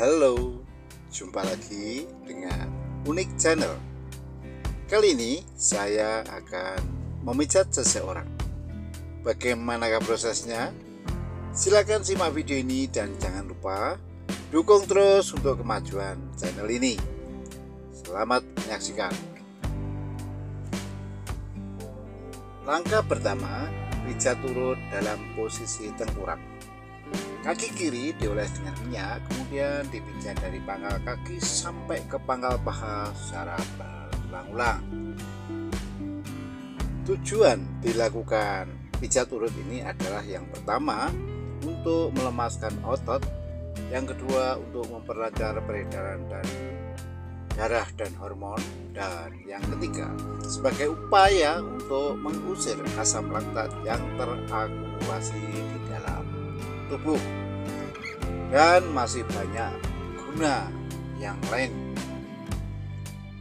Halo, jumpa lagi dengan Unik Channel. Kali ini saya akan memijat seseorang. Bagaimanakah prosesnya? Silakan simak video ini dan jangan lupa dukung terus untuk kemajuan channel ini. Selamat menyaksikan. Langkah pertama, pijat urut dalam posisi tengkurap. Kaki kiri dioles dengan minyak, kemudian dipijat dari pangkal kaki sampai ke pangkal paha secara berulang-ulang. Tujuan dilakukan pijat urut ini adalah yang pertama untuk melemaskan otot, yang kedua untuk memperlancar peredaran darah dan hormon, dan yang ketiga sebagai upaya untuk mengusir asam laktat yang terakumulasi di dalam tubuh, dan masih banyak guna yang lain.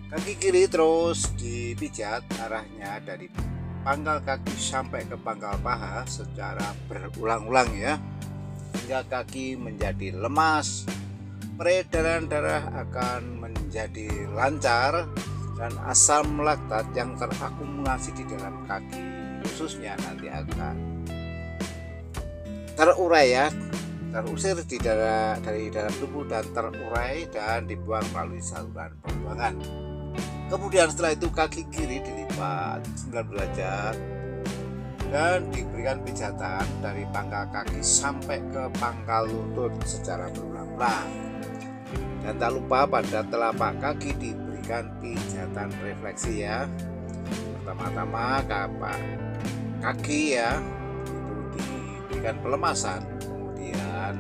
Kaki kiri terus dipijat arahnya dari pangkal kaki sampai ke pangkal paha secara berulang-ulang ya, hingga kaki menjadi lemas, peredaran darah akan menjadi lancar, dan asam laktat yang terakumulasi di dalam kaki khususnya nanti akan terurai ya, terusir dari dalam tubuh dan terurai dan dibuang melalui saluran pembuangan. Kemudian setelah itu kaki kiri dilipat 90 derajat dan diberikan pijatan dari pangkal kaki sampai ke pangkal lutut secara berulang-ulang. Dan tak lupa pada telapak kaki diberikan pijatan refleksi ya. Pertama-tama kaki ya diberikan pelemasan, kemudian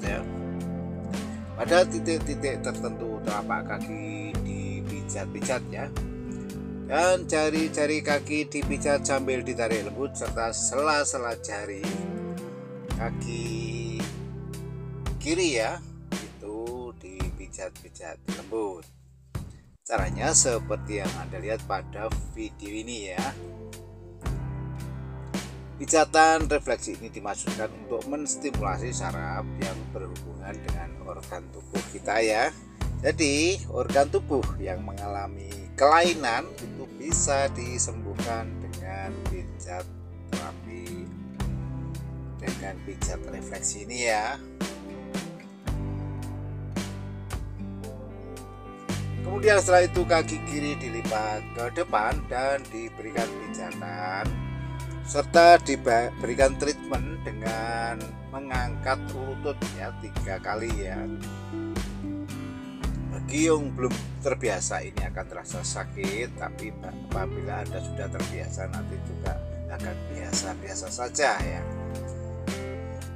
ya, pada titik-titik tertentu telapak kaki dipijat-pijat ya, dan jari-jari kaki dipijat sambil ditarik lembut, serta sela-sela jari kaki kiri ya itu dipijat-pijat lembut. Caranya seperti yang Anda lihat pada video ini ya. Pijatan refleksi ini dimaksudkan untuk menstimulasi saraf yang berhubungan dengan organ tubuh kita ya. Jadi organ tubuh yang mengalami kelainan itu bisa disembuhkan dengan pijat terapi, dengan pijat refleksi ini ya. Kemudian setelah itu kaki kiri dilipat ke depan dan diberikan pijatan, serta diberikan treatment dengan mengangkat lutut ya 3 kali ya. Bagi yang belum terbiasa ini akan terasa sakit, tapi apabila Anda sudah terbiasa nanti juga akan biasa-biasa saja ya.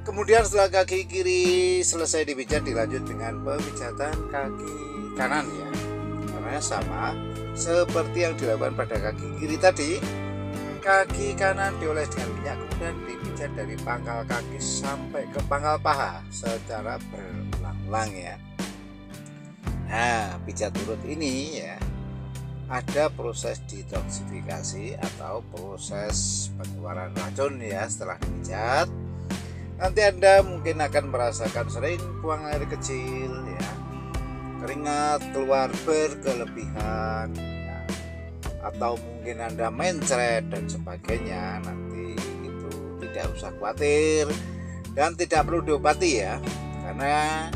Kemudian setelah kaki kiri selesai dipijat, dilanjut dengan pemijatan kaki kanan ya. Karena sama seperti yang dilakukan pada kaki kiri tadi, kaki kanan dioles dengan minyak, kemudian dipijat dari pangkal kaki sampai ke pangkal paha secara berulang-ulang ya. Nah, pijat urut ini ya ada proses detoksifikasi atau proses pengeluaran racun ya setelah dipijat. Nanti Anda mungkin akan merasakan sering buang air kecil ya, keringat keluar berkelebihan ya, atau mungkin Anda mencret dan sebagainya. Nanti itu tidak usah khawatir dan tidak perlu diobati ya, karena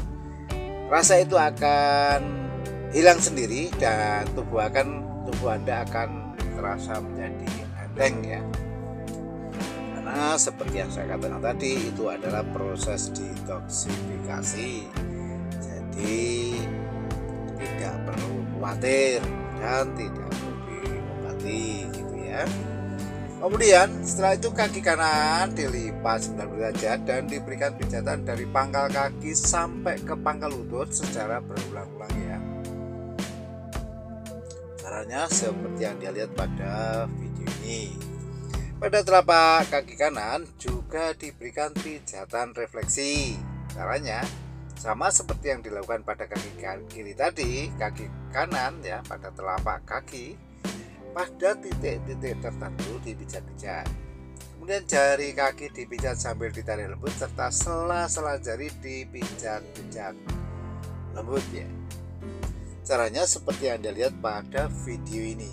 rasa itu akan hilang sendiri dan tubuh Anda akan terasa menjadi enteng ya. Karena seperti yang saya katakan tadi, itu adalah proses detoksifikasi. Jadi tidak perlu khawatir dan tidak perlu diobati gitu ya. Kemudian setelah itu kaki kanan dilipat 90 derajat dan diberikan pijatan dari pangkal kaki sampai ke pangkal lutut secara berulang-ulang ya. Caranya seperti yang dia lihat pada video ini. Pada telapak kaki kanan juga diberikan pijatan refleksi. Caranya sama seperti yang dilakukan pada kaki kiri tadi. Kaki kanan ya pada telapak kaki, pada titik-titik tertentu dipijat-pijat. Kemudian jari kaki dipijat sambil ditarik lembut, serta sela-sela jari dipijat-pijat lembut ya. Caranya seperti yang Anda lihat pada video ini.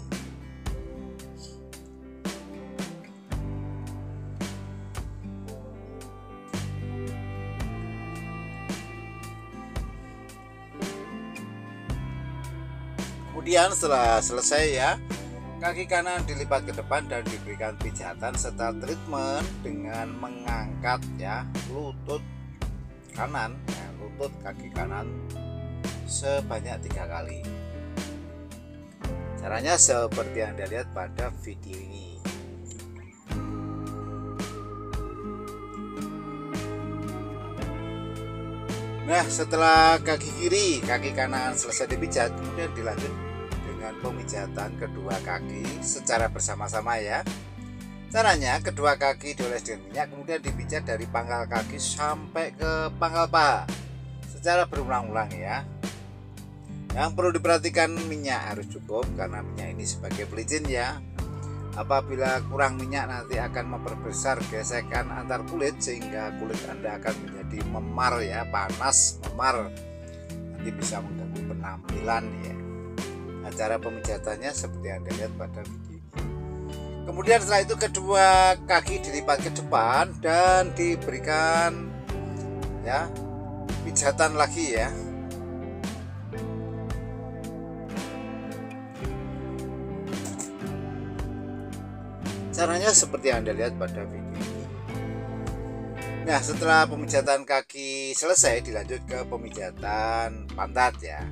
Kemudian setelah selesai ya, kaki kanan dilipat ke depan dan diberikan pijatan serta treatment dengan mengangkat ya lutut kanan, ya, lutut kaki kanan sebanyak 3 kali. Caranya seperti yang Anda lihat pada video ini. Nah, setelah kaki kiri, kaki kanan selesai dipijat, kemudian dilanjut dengan pemijatan kedua kaki secara bersama-sama ya. Caranya kedua kaki dioles dengan minyak, kemudian dipijat dari pangkal kaki sampai ke pangkal paha secara berulang-ulang ya. Yang perlu diperhatikan, minyak harus cukup karena minyak ini sebagai pelicin ya. Apabila kurang minyak nanti akan memperbesar gesekan antar kulit sehingga kulit Anda akan menjadi memar ya, panas, memar. Nanti bisa mengganggu penampilan ya. Nah, cara pemijatannya seperti yang Anda lihat pada video ini. Kemudian setelah itu kedua kaki dilipat ke depan dan diberikan ya pijatan lagi ya. Caranya seperti yang Anda lihat pada video ini. Nah, setelah pemijatan kaki selesai dilanjut ke pemijatan pantat ya.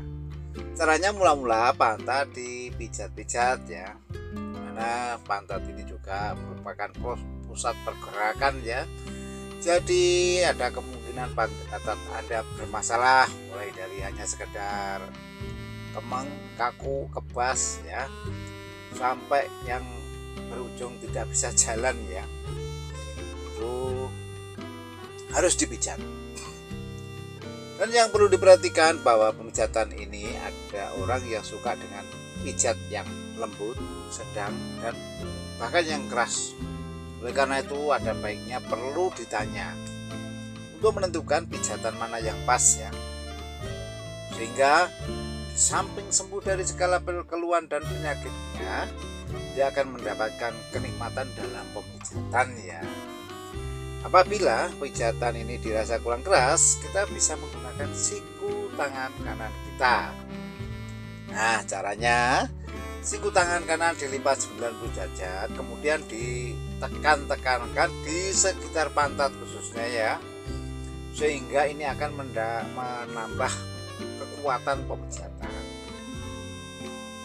Caranya mula-mula pantat dipijat-pijat ya. Karena pantat ini juga merupakan pusat pergerakan ya. Jadi ada kemungkinan pantat Anda bermasalah, mulai dari hanya sekedar kemeng, kaku, kebas ya, sampai yang berujung tidak bisa jalan ya, itu harus dipijat. Dan yang perlu diperhatikan bahwa pemijatan ini ada orang yang suka dengan pijat yang lembut, sedang, dan bahkan yang keras. Oleh karena itu ada baiknya perlu ditanya untuk menentukan pijatan mana yang pas ya, sehingga di samping sembuh dari segala keluhan dan penyakitnya, dia akan mendapatkan kenikmatan dalam pemijatan ya. Apabila pijatan ini dirasa kurang keras, kita bisa menggunakan siku tangan kanan kita. Nah, caranya siku tangan kanan dilipat 90 derajat, kemudian ditekan-tekankan di sekitar pantat khususnya ya, sehingga ini akan menambah kekuatan pemijatan.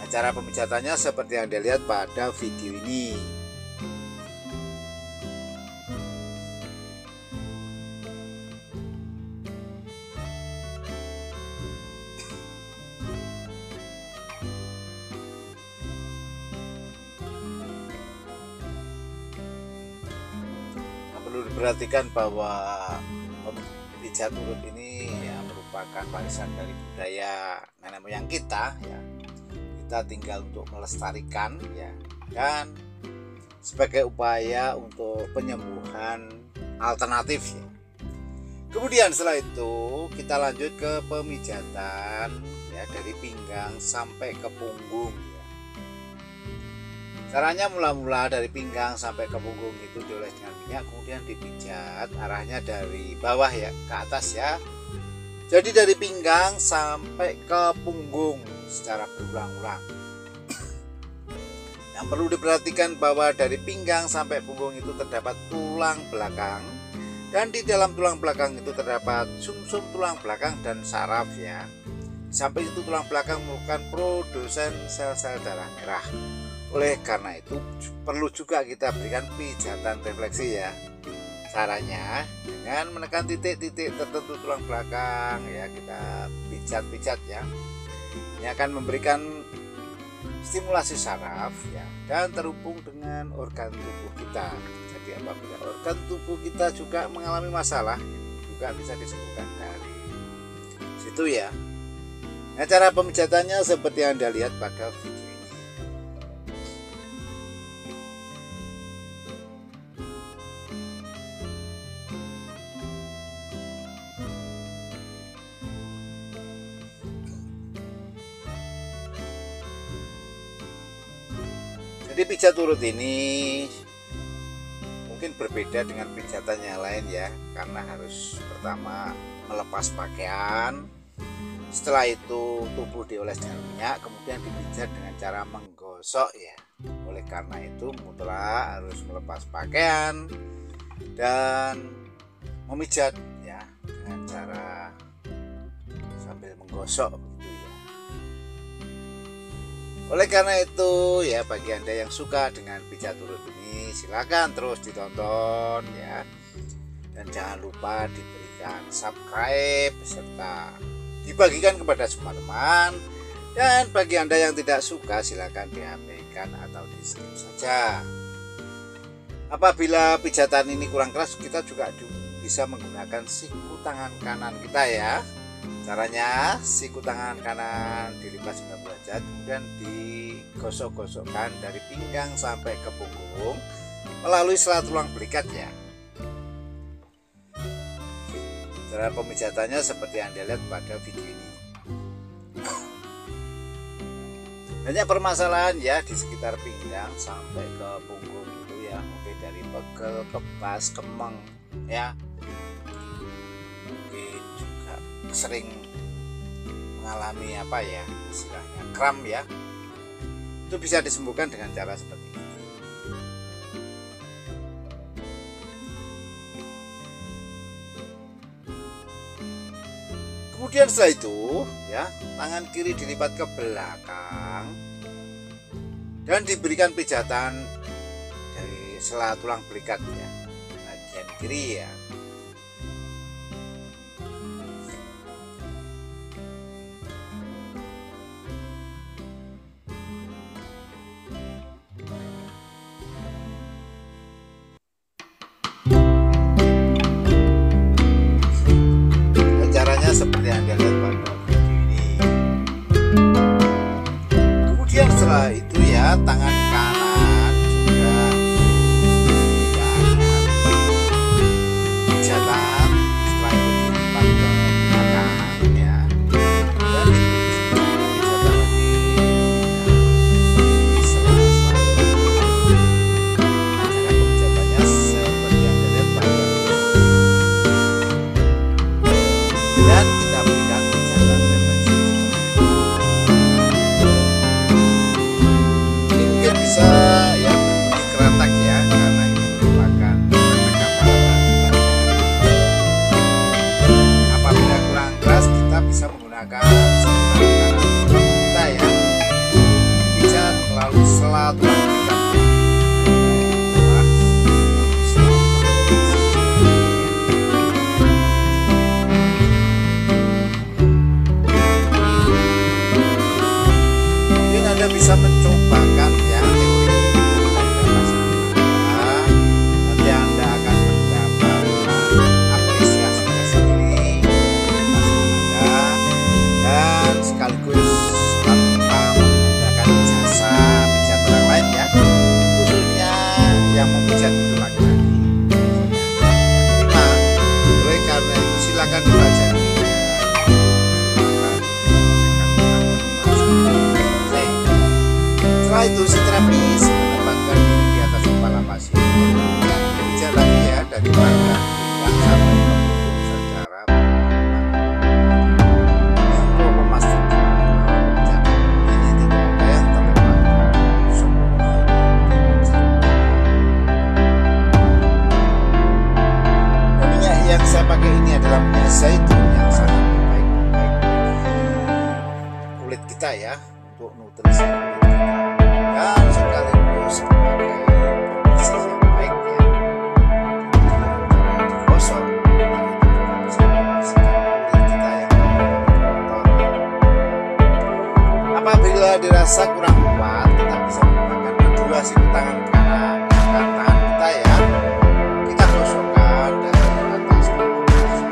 Nah, cara pemijatannya seperti yang Anda lihat pada video ini. Perlu diperhatikan bahwa pijat urut ini ya merupakan warisan dari budaya nenek moyang kita ya. Kita tinggal untuk melestarikan ya, dan sebagai upaya untuk penyembuhan alternatif ya. Kemudian setelah itu kita lanjut ke pemijatan ya, dari pinggang sampai ke punggung ya. Caranya mula-mula dari pinggang sampai ke punggung itu dioles dengan minyak, kemudian dipijat arahnya dari bawah ya ke atas ya. Jadi dari pinggang sampai ke punggung secara berulang-ulang. Yang perlu diperhatikan bahwa dari pinggang sampai punggung itu terdapat tulang belakang, dan di dalam tulang belakang itu terdapat sumsum tulang belakang dan saraf ya. Sampai itu tulang belakang merupakan produsen sel-sel darah merah. Oleh karena itu perlu juga kita berikan pijatan refleksi ya. Caranya dengan menekan titik-titik tertentu tulang belakang ya, kita pijat-pijat ya. Ini akan memberikan stimulasi saraf ya, dan terhubung dengan organ tubuh kita. Jadi apabila organ tubuh kita juga mengalami masalah, juga bisa disembuhkan dari situ ya. Nah, cara pemijatannya seperti yang Anda lihat pada video ini. Jadi pijat urut ini mungkin berbeda dengan pijatan yang lain ya, karena harus pertama melepas pakaian, setelah itu tubuh dioles dengan minyak, kemudian dipijat dengan cara menggosok ya. Oleh karena itu mutlak harus melepas pakaian dan memijat ya dengan cara sambil menggosok begitu ya. Oleh karena itu ya, bagi Anda yang suka dengan pijat urut ini silakan terus ditonton ya, dan jangan lupa diberikan subscribe serta dibagikan kepada semua teman. Dan bagi Anda yang tidak suka silakan diabaikan atau di skip saja. Apabila pijatan ini kurang keras, kita juga bisa menggunakan siku tangan kanan kita ya. Caranya, siku tangan kanan dilipat 90 derajat, kemudian digosok-gosokkan dari pinggang sampai ke punggung melalui sela tulang belikat ya. Cara pemijatannya seperti yang Anda lihat pada video ini. Banyak permasalahan ya di sekitar pinggang sampai ke punggung itu ya, mungkin dari pegel, kebas, kemeng ya. Mungkin juga sering mengalami apa ya, istilahnya kram ya. Itu bisa disembuhkan dengan cara seperti ini. Kemudian setelah itu ya, tangan kiri dilipat ke belakang dan diberikan pijatan dari sela tulang belikat ya, bagian kiri ya. Seperti yang Anda lihat pada video ini. Kemudian setelah itu ya, tangan kanan juga pijatan, setelah itu dilipat ke belakang ya, dan pijatan lagi di sela-sela. Cara pijatannya seperti yang Anda lihat pada dan kita berikan pijatan refleksi. Ini mungkin bisa ya berbunyi keretak ya, karena ini merupakan retak kepala. Apabila kurang keras, kita bisa menggunakan sekitar kanan kita ya, pijat melalui sela tulang belikat. Anda bisa mencobakan ya teori ini pada pasangan Anda. Nanti Anda akan mendapatkan apresiasi tersendiri dari pasangan Anda, dan sekaligus tanpa menggunakan jasa pijat orang lain ya, khususnya yang memijat itu laki-laki. Oleh karena itu silakan dipelajari. Setelah itu si terapis menempatkan diri di atas kepala pasien dan pijat lagi ya, dari belakang pinggang sampai ke punggung secara untuk memastikan pijat ini tidak ada yang terlewat. Dan minyak yang saya pakai ini adalah minyak zaitun yang sangat baik kulit kita ya, untuk nutrisi kulit kita, dan sekaligus sebagai pembersih yang baik ya. Digosok bisa membersihkan kulit kita yang kotor. Apabila dirasa kurang kuat, kita bisa menggunakan kedua siku tangan kanan dan tangan kita ya. Kita gosokkan dari atas ke bawah.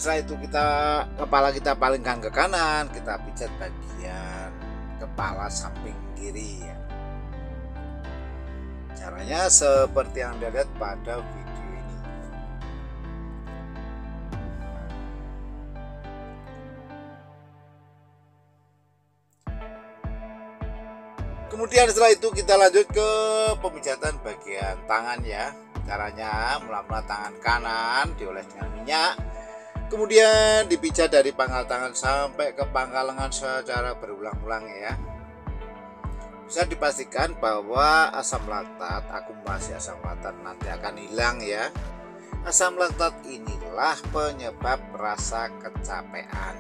setelah itu kepala kita palingkan ke kanan, kita pijat bagian kepala samping kiri ya. Caranya seperti yang Anda lihat pada video ini. Kemudian setelah itu kita lanjut ke pemijatan bagian tangan ya. Caranya mula-mula tangan kanan dioles dengan minyak, kemudian dipijat dari pangkal tangan sampai ke pangkal lengan secara berulang-ulang ya. Bisa dipastikan bahwa asam laktat, akumulasi asam laktat nanti akan hilang ya. Asam laktat inilah penyebab rasa kecapean.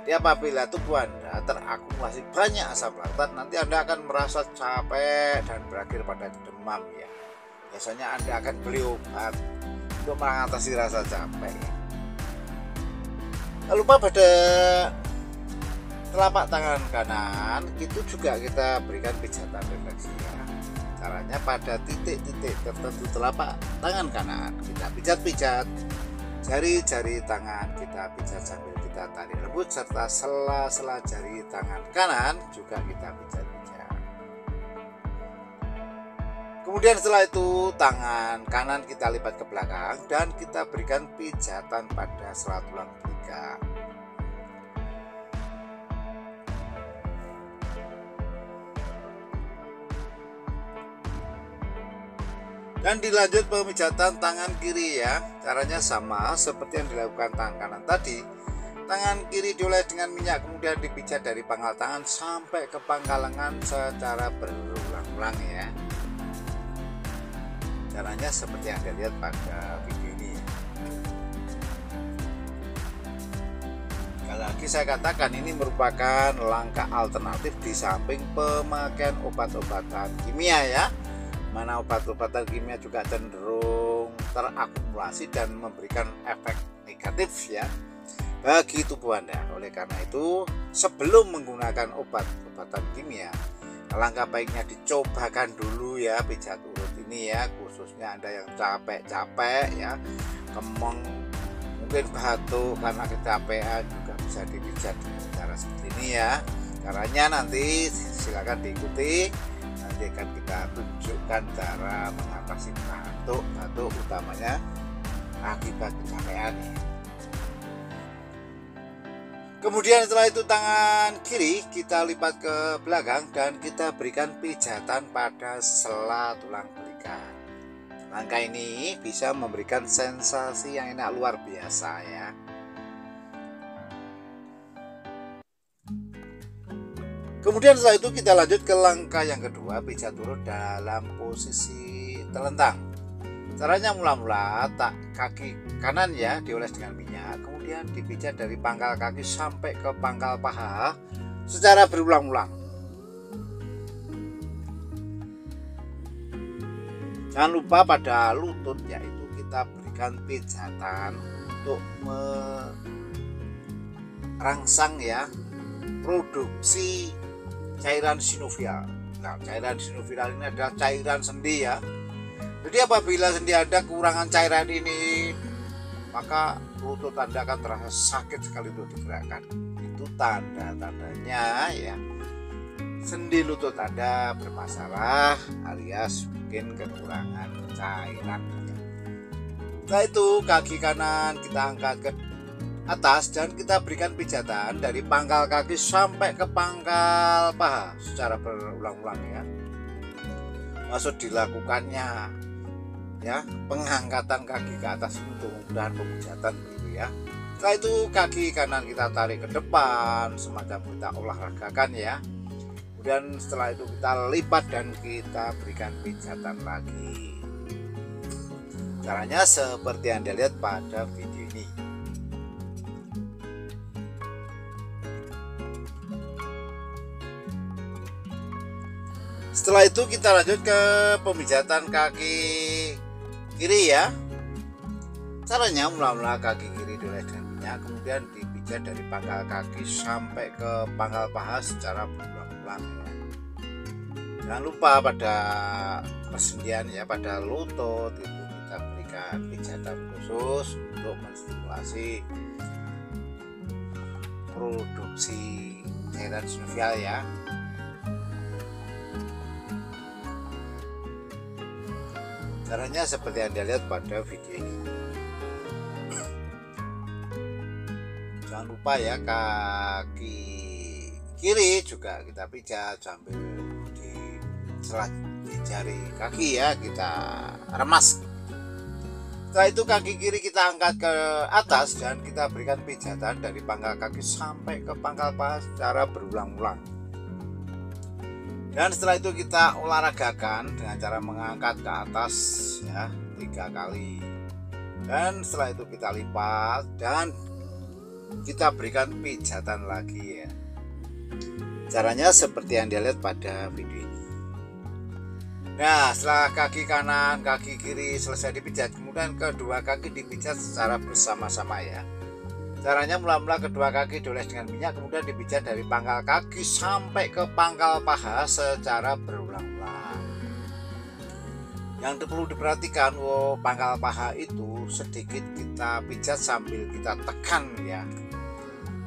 Jadi apabila tubuh Anda terakumulasi banyak asam laktat, nanti Anda akan merasa capek dan berakhir pada demam ya. Biasanya Anda akan beli obat untuk mengatasi rasa capek ya. Lalu pada telapak tangan kanan itu juga kita berikan pijatan refleksi ya. Caranya pada titik-titik tertentu telapak tangan kanan kita pijat-pijat, jari-jari tangan kita pijat sambil kita tarik lembut, serta sela-sela jari tangan kanan juga kita pijat-pijat. Kemudian setelah itu tangan kanan kita lipat ke belakang dan kita berikan pijatan pada sela tulang belakang. Dan dilanjut pemijatan tangan kiri ya. Caranya sama seperti yang dilakukan tangan kanan tadi. Tangan kiri dioles dengan minyak, kemudian dipijat dari pangkal tangan sampai ke pangkal lengan secara berulang-ulang ya. Caranya seperti yang Anda lihat pada video ini ya. Sekali lagi saya katakan ini merupakan langkah alternatif di samping pemakaian obat-obatan kimia ya. Mana obat-obatan kimia juga cenderung terakumulasi dan memberikan efek negatif ya bagi tubuh Anda. Oleh karena itu, sebelum menggunakan obat-obatan kimia, alangkah baiknya dicobakan dulu ya pijat urut ini ya, khususnya Anda yang capek-capek ya, kemeng, mungkin batuk karena kecapean juga bisa dipijat dengan cara seperti ini ya. Caranya nanti silakan diikuti. Nanti akan kita tunjukkan cara mengatasi batuk utamanya akibat kecapean ya. Kemudian setelah itu tangan kiri kita lipat ke belakang dan kita berikan pijatan pada sela tulang belakang. Langkah ini bisa memberikan sensasi yang enak luar biasa ya. Kemudian setelah itu kita lanjut ke langkah yang kedua, pijat urut dalam posisi telentang. Caranya mula-mula kaki kanan ya dioles dengan minyak, kemudian dipijat dari pangkal kaki sampai ke pangkal paha secara berulang-ulang. Jangan lupa pada lutut yaitu kita berikan pijatan untuk merangsang ya produksi cairan sinovial. Nah, cairan sinovial ini adalah cairan sendi ya. Jadi apabila sendi Anda kekurangan cairan ini, maka lutut Anda akan terasa sakit sekali untuk digerakkan. Itu tanda-tandanya ya. Sendi lutut Anda bermasalah alias mungkin kekurangan cairan. Setelah itu kaki kanan kita angkat ke atas dan kita berikan pijatan dari pangkal kaki sampai ke pangkal paha secara berulang-ulang ya. Maksud dilakukannya ya pengangkatan kaki ke atas untuk memudahkan pemijatan begitu ya. Setelah itu kaki kanan kita tarik ke depan semacam kita olahragakan ya. Kemudian setelah itu kita lipat dan kita berikan pijatan lagi. Caranya seperti yang Anda lihat pada video ini. Setelah itu kita lanjut ke pemijatan kaki kiri ya. Caranya mula-mula kaki kiri dioles dengan minyak, kemudian dipijat dari pangkal kaki sampai ke pangkal paha secara berulang-ulang ya. Jangan lupa pada persendian ya, pada lutut itu kita berikan memberikan pijatan khusus untuk menstimulasi produksi cairan sinovial ya. Caranya seperti yang Anda lihat pada video ini. Jangan lupa ya, kaki kiri juga kita pijat sambil di jari kaki ya, kita remas. Setelah itu kaki kiri kita angkat ke atas dan kita berikan pijatan dari pangkal kaki sampai ke pangkal paha secara berulang-ulang. Dan setelah itu kita olahragakan dengan cara mengangkat ke atas ya 3 kali. Dan setelah itu kita lipat dan kita berikan pijatan lagi ya. Caranya seperti yang dilihat pada video ini. Nah, setelah kaki kanan, kaki kiri selesai dipijat, kemudian kedua kaki dipijat secara bersama-sama ya. Caranya mula-mula kedua kaki dioles dengan minyak, kemudian dipijat dari pangkal kaki sampai ke pangkal paha secara berulang-ulang. Yang perlu diperhatikan, pangkal paha itu sedikit kita pijat sambil kita tekan ya.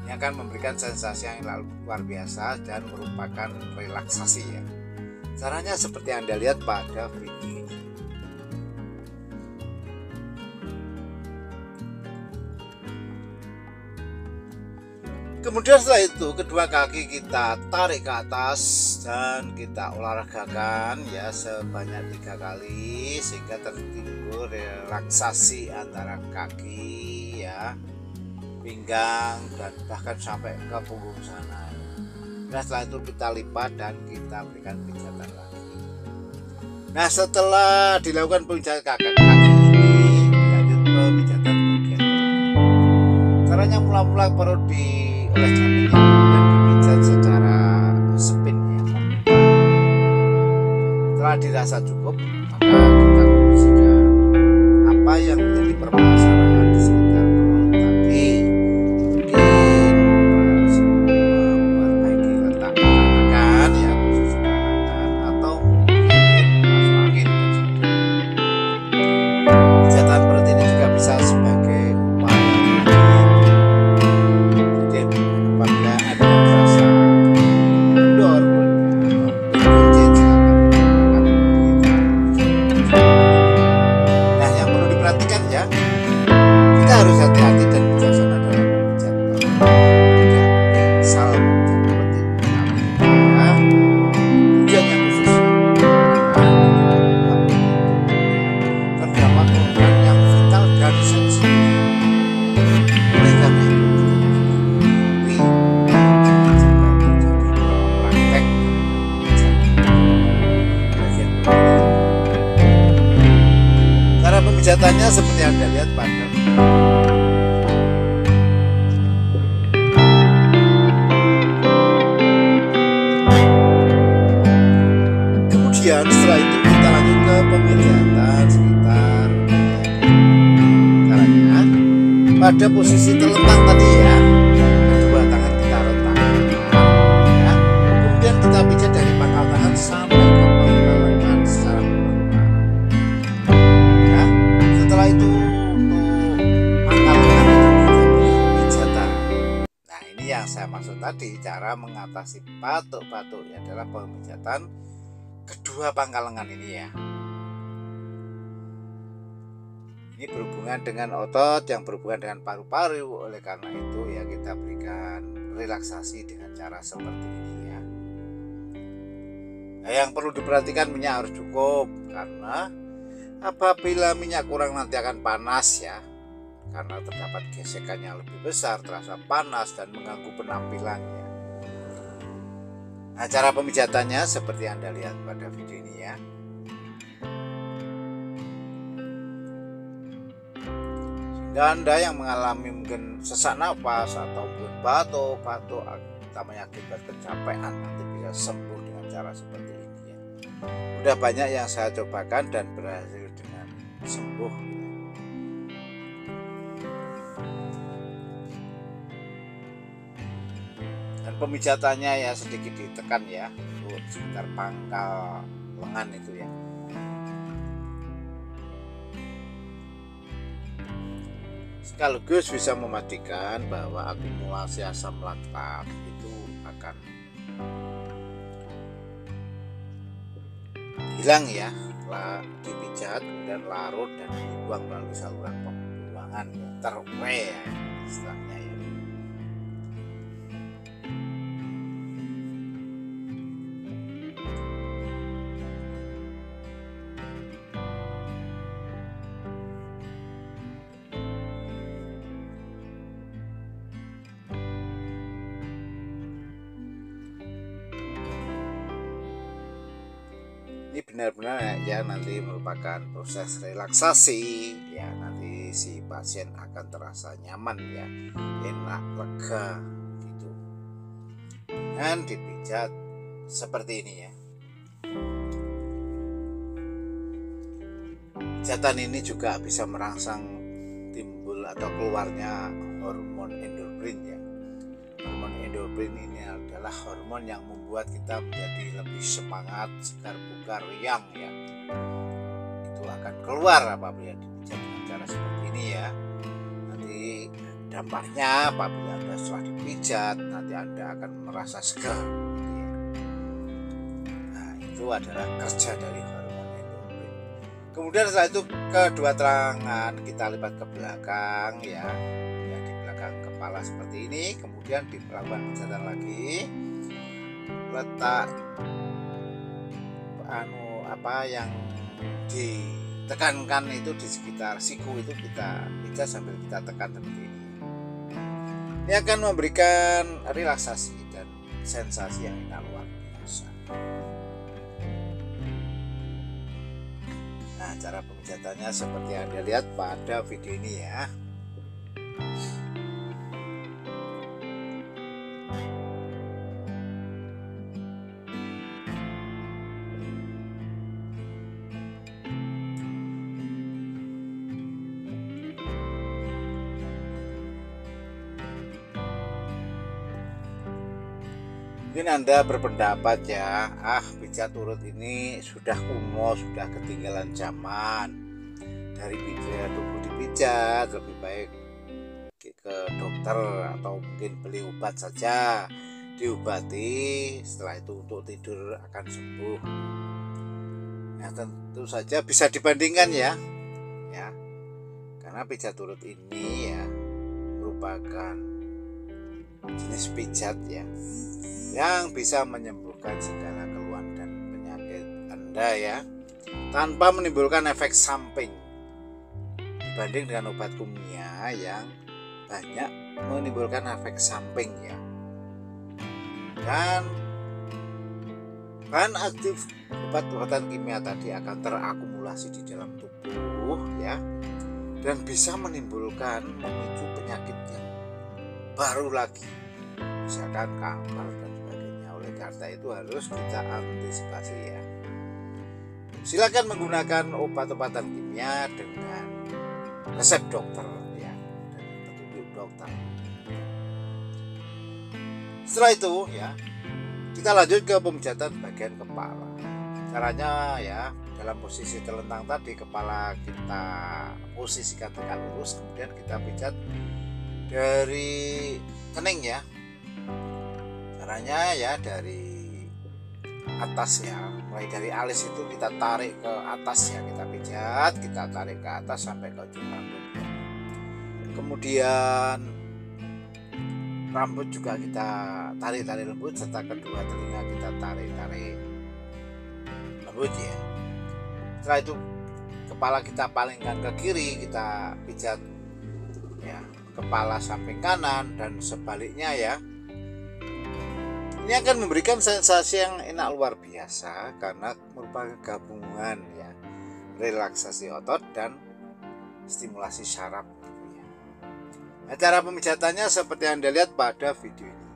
Ini akan memberikan sensasi yang luar biasa dan merupakan relaksasi ya. Caranya seperti yang Anda lihat pada video ini. Kemudian setelah itu kedua kaki kita tarik ke atas dan kita olahragakan ya sebanyak 3 kali sehingga tertimbul relaksasi antara kaki ya, pinggang dan bahkan sampai ke punggung sana. Nah, setelah itu kita lipat dan kita berikan pijatan lagi. Nah, setelah dilakukan pijatan kaki ini, lanjut pemijatan bagian perut. Caranya mula-mula perut dioles dengan minyak dan dipijat secara spin ya. Setelah dirasa cukup, maka kita kondisikan apa yang menjadi permasalahan di sekitar perut tadi. Pijatannya seperti yang Anda lihat pada kemudian setelah itu kita lanjut ke pemijatan sekitar caranya pada posisi terlentang tadi ya, kedua tangan kita rentangkan ya. Kemudian kita pijat dari pangkal tangan sampai ke pangkal lengan secara itu untuk pangkal lengan itu pijatan. Nah, ini yang saya maksud tadi, cara mengatasi batuk-batuk adalah pemijatan kedua pangkal lengan ini ya. Ini berhubungan dengan otot yang berhubungan dengan paru-paru, oleh karena itu ya kita berikan relaksasi dengan cara seperti ini ya. Nah, yang perlu diperhatikan minyak harus cukup, karena apabila minyak kurang nanti akan panas ya, karena terdapat gesekan yang lebih besar, terasa panas dan mengganggu penampilannya. Nah, cara pemijatannya seperti yang Anda lihat pada video ini ya. Sehingga Anda yang mengalami mungkin sesak nafas atau batuk utamanya akibat kecapean nanti bisa sembuh dengan cara seperti ini ya. Udah banyak yang saya cobakan dan berhasil dengan sembuh. Dan pemijatannya ya sedikit ditekan ya, untuk sekitar pangkal lengan itu ya. sekaligus bisa memastikan bahwa akumulasi asam laktat itu akan hilang ya setelah dipijat, kemudian larut dan dibuang melalui saluran pembuangan terwe ya, istilahnya ya. Ini benar-benar ya nanti merupakan proses relaksasi ya, nanti si pasien akan terasa nyaman ya, enak, lega gitu, dan dipijat seperti ini ya. Pijatan ini juga bisa merangsang timbul atau keluarnya hormon endorfin ya. Hormon endorfin ini adalah hormon yang membuat kita menjadi lebih semangat, segar, bugar, riang ya. Itu akan keluar apabila dipijat dengan cara seperti ini ya. Nanti dampaknya apabila Anda setelah dipijat, nanti Anda akan merasa segar gitu ya. Nah, itu adalah kerja dari hormon endorfin. Kemudian setelah itu kedua tangan kita lipat ke belakang ya, di belakang kepala seperti ini. Kemudian dilakukan pijatan lagi, letak yang ditekankan itu di sekitar siku itu kita pijat sambil kita tekan seperti ini. Ini akan memberikan relaksasi dan sensasi yang enak luar biasa. Nah, cara pemijatannya seperti yang Anda lihat pada video ini ya. Mungkin Anda berpendapat ya, pijat urut ini sudah kuno, sudah ketinggalan zaman. Dari pijat tubuh dipijat, lebih baik ke dokter atau mungkin beli obat saja, diobati, setelah itu untuk tidur akan sembuh. Nah, tentu saja bisa dibandingkan ya, karena pijat urut ini ya merupakan jenis pijat ya yang bisa menyembuhkan segala keluhan dan penyakit Anda ya, tanpa menimbulkan efek samping dibanding dengan obat kimia yang banyak menimbulkan efek samping ya. Dan bahan aktif obat-obatan kimia tadi akan terakumulasi di dalam tubuh ya, dan bisa memicu penyakit yang baru lagi, misalkan kanker dan sebagainya. Oleh karena itu harus kita antisipasi ya. Silakan menggunakan obat-obatan kimia dengan resep dokter ya, dan petunjuk dokter. Setelah itu ya, kita lanjut ke pemijatan bagian kepala. Caranya ya, dalam posisi telentang tadi, kepala kita posisikan tegak lurus, kemudian kita pijat dari kening ya. Caranya ya dari atas ya, mulai dari alis itu kita tarik ke atas ya, kita pijat, kita tarik ke atas sampai ke ujung rambut. Kemudian rambut juga kita tarik lembut, serta kedua telinga kita tarik lembut ya. Setelah itu kepala kita palingkan ke kiri, kita pijat ya kepala samping kanan dan sebaliknya ya. Ini akan memberikan sensasi yang enak luar biasa karena merupakan gabungan ya, relaksasi otot dan stimulasi syaraf gitu ya. Nah, cara pemijatannya seperti yang Anda lihat pada video ini.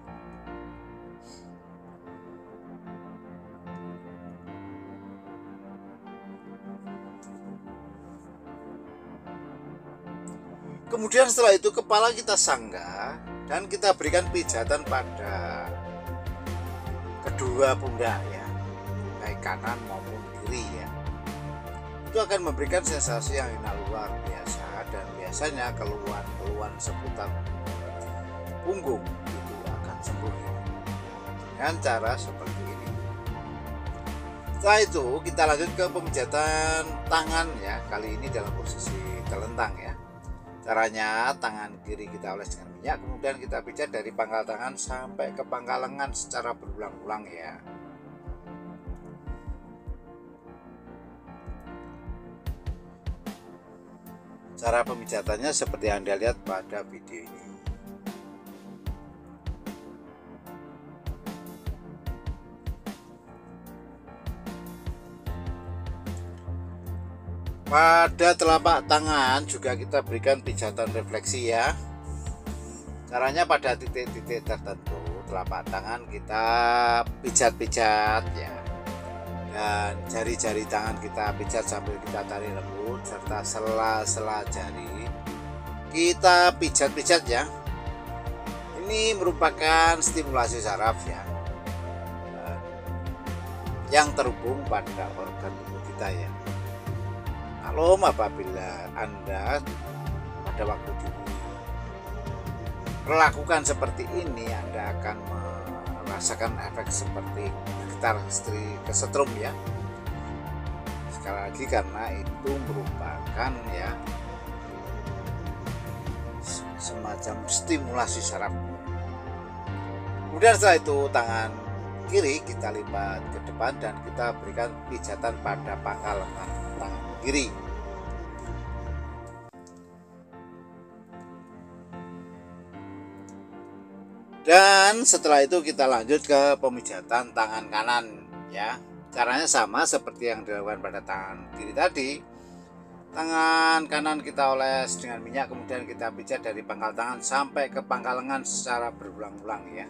Kemudian setelah itu kepala kita sanggah dan kita berikan pijatan pada kedua pundak ya, baik kanan maupun kiri ya. itu akan memberikan sensasi yang enak luar biasa, dan biasanya keluhan-keluhan seputar punggung itu akan sembuh dengan cara seperti ini. Setelah itu kita lanjut ke pemijatan tangan ya, kali ini dalam posisi telentang ya. Caranya tangan kiri kita oles dengan minyak, kemudian kita pijat dari pangkal tangan sampai ke pangkal lengan secara berulang-ulang ya. Cara pemijatannya seperti yang Anda lihat pada video ini. Pada telapak tangan juga kita berikan pijatan refleksi ya. Caranya pada titik-titik tertentu telapak tangan kita pijat-pijat ya. Dan jari-jari tangan kita pijat sambil kita tarik lembut, serta sela-sela jari kita pijat-pijat ya. Ini merupakan stimulasi saraf ya, yang terhubung pada organ tubuh kita ya. Maklum apabila Anda pada waktu dilakukan seperti ini, Anda akan merasakan efek seperti getar kesetrum ya. Sekali lagi karena itu merupakan ya semacam stimulasi saraf. Kemudian setelah itu tangan kiri kita lipat ke depan dan kita berikan pijatan pada pangkal lengan tangan kiri. Dan setelah itu kita lanjut ke pemijatan tangan kanan ya. Caranya sama seperti yang dilakukan pada tangan kiri tadi. Tangan kanan kita oles dengan minyak, kemudian kita pijat dari pangkal tangan sampai ke pangkal lengan secara berulang-ulang ya.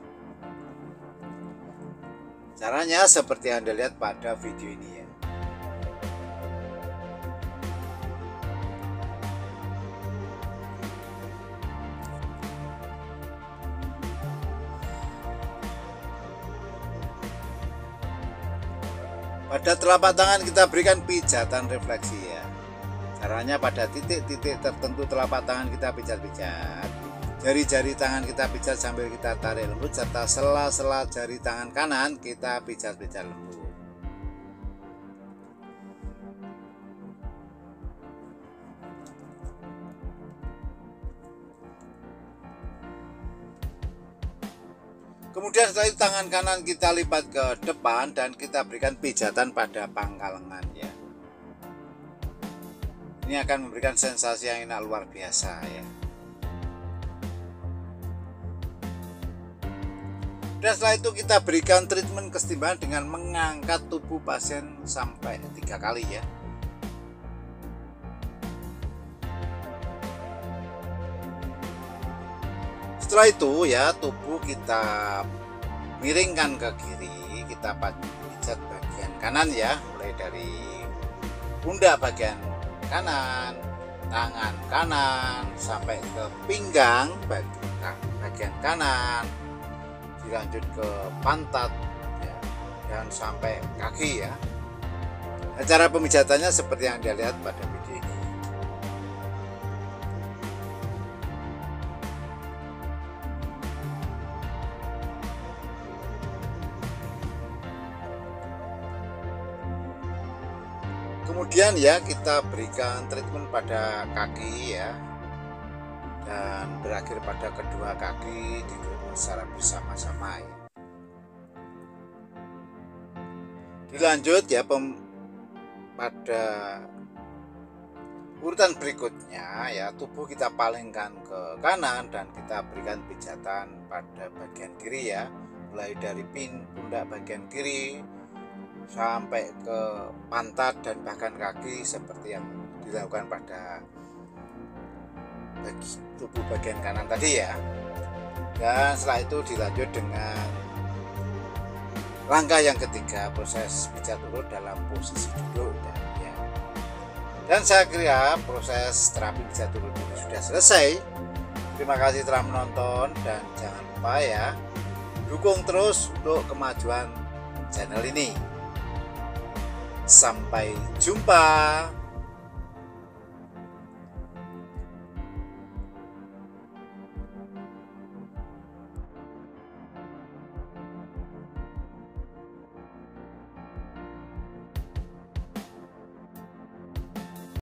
Caranya seperti yang Anda lihat pada video ini ya. Pada telapak tangan kita berikan pijatan refleksi ya. Caranya pada titik-titik tertentu telapak tangan kita pijat-pijat. Jari-jari tangan kita pijat sambil kita tarik lembut, serta sela-sela jari tangan kanan kita pijat-pijat lembut. Kemudian setelah itu tangan kanan kita lipat ke depan dan kita berikan pijatan pada pangkal lengan ya. Ini akan memberikan sensasi yang enak luar biasa ya. Dan setelah itu kita berikan treatment kesetimbangan dengan mengangkat tubuh pasien sampai 3 kali ya. Setelah itu ya, tubuh kita miringkan ke kiri, kita pijat bagian kanan ya, mulai dari pundak bagian kanan, tangan kanan sampai ke pinggang bagian kanan, dilanjut ke pantat ya, dan sampai kaki ya. Nah, cara pemijatannya seperti yang Anda lihat pada video ini. Kemudian ya kita berikan treatment pada kaki ya, dan berakhir pada kedua kaki di secara bersama-sama ya. Dilanjut ya pada urutan berikutnya ya, tubuh kita palingkan ke kanan dan kita berikan pijatan pada bagian kiri ya, mulai dari pundak bagian kiri sampai ke pantat dan bahkan kaki seperti yang dilakukan pada tubuh bagian kanan tadi ya. Dan setelah itu dilanjut dengan langkah yang ketiga, proses pijat urut dalam posisi duduk ya. Dan saya kira proses terapi pijat urut ini sudah selesai. Terima kasih telah menonton dan jangan lupa ya, dukung terus untuk kemajuan channel ini. Sampai jumpa.